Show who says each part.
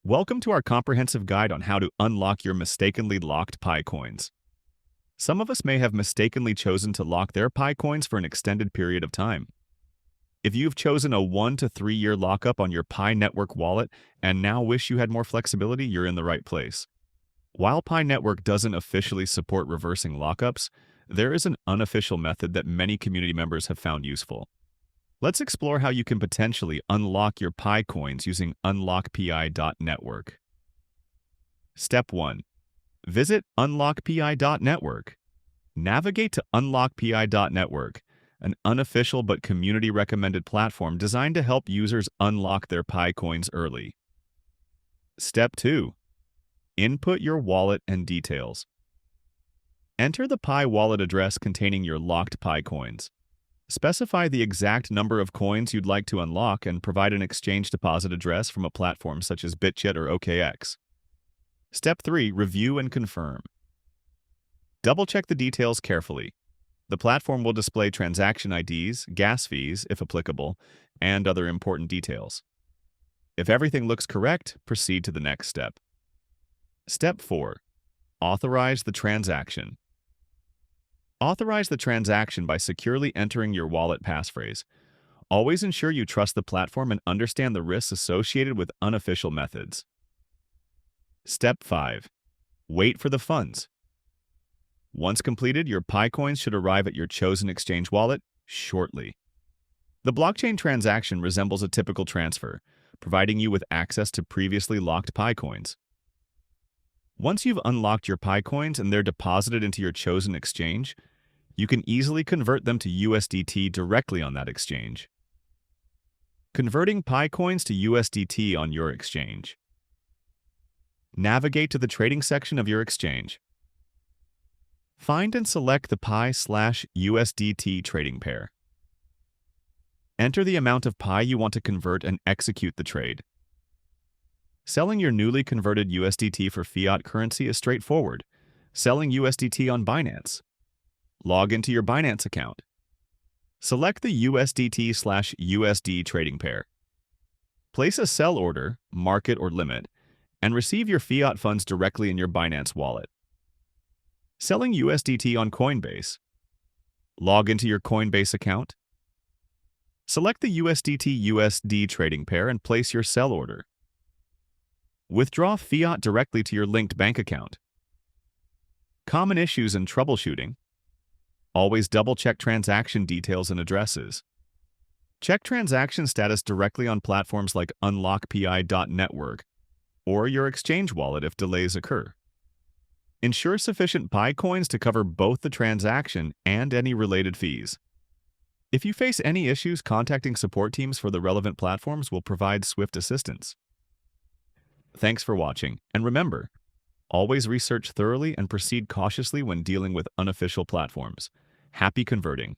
Speaker 1: Welcome to our comprehensive guide on how to unlock your mistakenly locked Pi coins. Some of us may have mistakenly chosen to lock their Pi coins for an extended period of time. If you've chosen a 1 to 3 year lockup on your Pi network wallet and now wish you had more flexibility, you're in the right place. While Pi network doesn't officially support reversing lockups, there is an unofficial method that many community members have found useful. Let's explore how you can potentially unlock your Pi coins using unlockpi.network. Step 1. Visit unlockpi.network. Navigate to unlockpi.network, an unofficial but community-recommended platform designed to help users unlock their Pi coins early. Step 2. Input your wallet and details. Enter the Pi wallet address containing your locked Pi coins. Specify the exact number of coins you'd like to unlock and provide an exchange deposit address from a platform such as Bitget or OKX. Step 3. Review and confirm. Double-check the details carefully. The platform will display transaction IDs, gas fees, if applicable, and other important details. If everything looks correct, proceed to the next step. Step 4. Authorize the transaction. Authorize the transaction by securely entering your wallet passphrase. Always ensure you trust the platform and understand the risks associated with unofficial methods. Step 5. Wait for the funds. Once completed, your Pi coins should arrive at your chosen exchange wallet shortly. The blockchain transaction resembles a typical transfer, providing you with access to previously locked Pi coins. Once you've unlocked your Pi coins and they're deposited into your chosen exchange, you can easily convert them to USDT directly on that exchange. Converting Pi coins to USDT on your exchange. Navigate to the trading section of your exchange. Find and select the Pi/USDT trading pair. Enter the amount of Pi you want to convert and execute the trade. Selling your newly converted USDT for fiat currency is straightforward. Selling USDT on Binance. Log into your Binance account. Select the USDT/USD trading pair. Place a sell order, market or limit, and receive your fiat funds directly in your Binance wallet. Selling USDT on Coinbase. Log into your Coinbase account. Select the USDT/USD trading pair and place your sell order. Withdraw fiat directly to your linked bank account. Common issues and troubleshooting. Always double-check transaction details and addresses. Check transaction status directly on platforms like unlockpi.network or your exchange wallet if delays occur. Ensure sufficient Pi coins to cover both the transaction and any related fees. If you face any issues, contacting support teams for the relevant platforms will provide swift assistance. Thanks for watching, and remember, always research thoroughly and proceed cautiously when dealing with unofficial platforms. Happy converting!